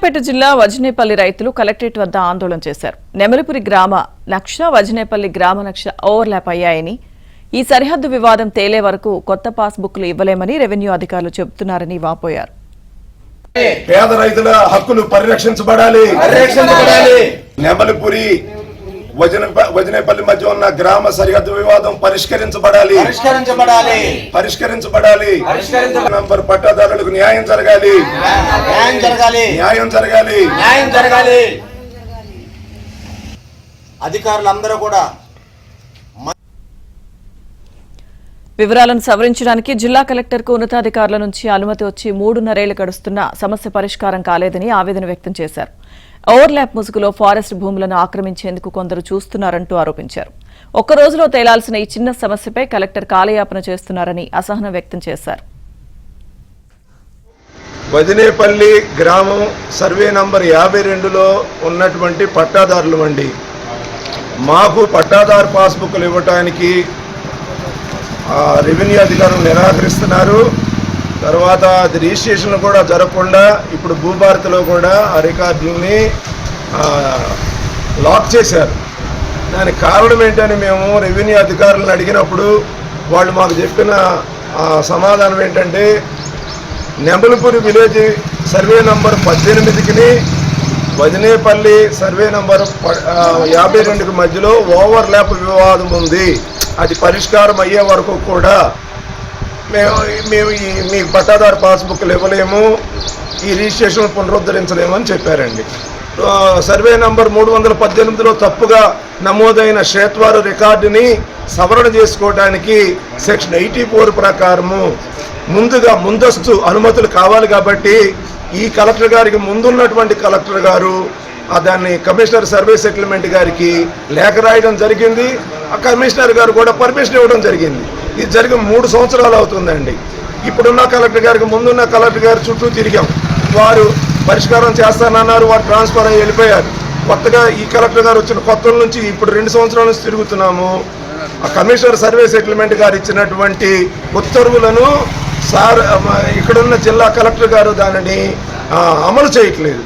సూర్యాపేట జిల్లా వజనేపల్లి రైతులు కలెక్టరేట్ వద్ద ఆందోళన చేశారు. నెమలిపురి గ్రామ నక్ష వజనేపల్లి గ్రామ నక్ష ఓవర్లాప్ అయ్యాయని, ఈ సరిహద్దు వివాదం తేలే వరకు కొత్త పాస్బుక్లు ఇవ్వలేమని రెవెన్యూ అధికారులు చెబుతున్నారని వాపోయారు. పేద రైతుల హక్కులు పరిరక్షించబడాలి. నెమలిపురి వజనేపల్లి మధ్య ఉన్న గ్రామ సరిహద్దు వివాదం పరిష్కరించబడాలి. నంబర్ పట్టాదారులకు న్యాయం జరగాలి. అధికారులందరూ కూడా వివరాలను సవరించడానికి జిల్లా కలెక్టర్కు ఉన్నతాధికారుల నుంచి అనుమతి వచ్చి 3.5 ఏళ్లు గడుస్తున్నా సమస్య పరిష్కారం కాలేదని ఆవేదన వ్యక్తం చేశారు. ఓవర్లాప్ ముసుగులో ఫారెస్ట్ భూములను ఆక్రమించేందుకు కొందరు చూస్తున్నారంటూ ఆరోపించారు. ఒక్క రోజులో తేలాల్సిన ఈ చిన్న సమస్యపై కలెక్టర్ కాలయాపన చేస్తున్నారని అసహనం వ్యక్తం చేశారు. వజనేపల్లి గ్రామం సర్వే నంబర్ 52లో ఉన్నటువంటి పట్టాదారులు అండి. మాకు పట్టాదారు పాస్బుక్లు ఇవ్వటానికి రెవెన్యూ అధికారులు నిరాకరిస్తున్నారు. తర్వాత అది రిజిస్ట్రేషన్ కూడా జరగకుండా ఇప్పుడు భూభారతిలో కూడా ఆ రికార్డుల్ని లాక్ చేశారు. దానికి కారణం ఏంటని మేము రెవెన్యూ అధికారులను అడిగినప్పుడు వాళ్ళు మాకు చెప్పిన సమాధానం ఏంటంటే, నెమలిపురి విలేజ్ సర్వే నంబర్ 18కి వజనేపల్లి సర్వే నంబర్ 52కి మధ్యలో ఓవర్లాప్ వివాదం ఉంది. అది పరిష్కారం అయ్యే వరకు కూడా మేము మీ పట్టాదారు పాస్బుక్లు ఇవ్వలేము, ఈ రిజిస్ట్రేషన్ పునరుద్ధరించలేము అని చెప్పారండి. సర్వే నంబర్ 318లో తప్పుగా నమోదైన క్షేత్వారు రికార్డుని సవరణ చేసుకోవడానికి సెక్షన్ 84 ప్రకారము ముందస్తు అనుమతులు కావాలి. కాబట్టి ఈ కలెక్టర్ గారికి ముందున్నటువంటి కలెక్టర్ గారు దాన్ని కమిషనర్ సర్వే సెటిల్మెంట్ గారికి లేఖ రాయడం జరిగింది. ఆ కమిషనర్ గారు కూడా పర్మిషన్ ఇవ్వడం జరిగింది. ఇది జరిగి 3 సంవత్సరాలు అవుతుందండి. ఇప్పుడున్న కలెక్టర్ గారికి ముందున్న కలెక్టర్ గారు చుట్టూ తిరిగాం. వారు పరిష్కారం చేస్తానన్నారు, వారు ట్రాన్స్ఫర్ అయ్యి వెళ్ళిపోయారు. కొత్తగా ఈ కలెక్టర్ గారు వచ్చిన కొత్త నుంచి ఇప్పుడు 2 సంవత్సరాల నుంచి తిరుగుతున్నాము. ఆ కమిషనర్ సర్వే సెటిల్మెంట్ గారు ఇచ్చినటువంటి ఉత్తర్వులను ఇక్కడున్న జిల్లా కలెక్టర్ గారు దానిని అమలు చేయట్లేదు.